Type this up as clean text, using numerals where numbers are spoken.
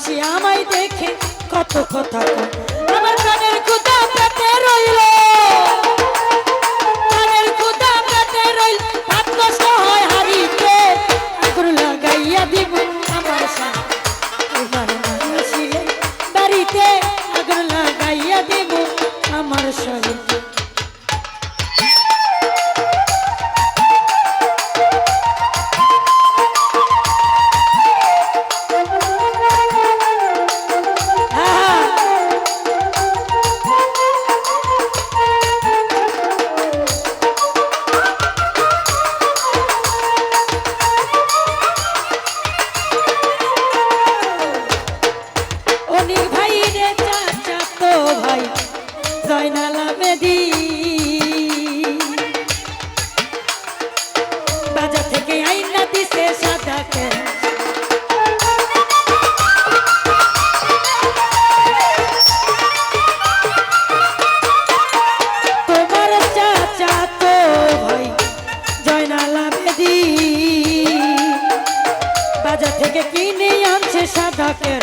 হাসি আমায় দেখে কত কথা কয় আমার প্রাণের ক্ষুধা পেটে রইল প্রাণের ক্ষুধা পেটে রইল ভাত নষ্ট হয় হাড়িতে আগুন লাগাইয়া দিব আমার স্বামী এবার আসিলে বাড়িতে আগুন লাগাইয়া দিব আমার স্বামী বাজার থেকে আইনা দিছে সাদাকে তোমার চাচা তো ভাই জয়নাল আবেদী বাজার থেকে কিনে আনছে সাদাকে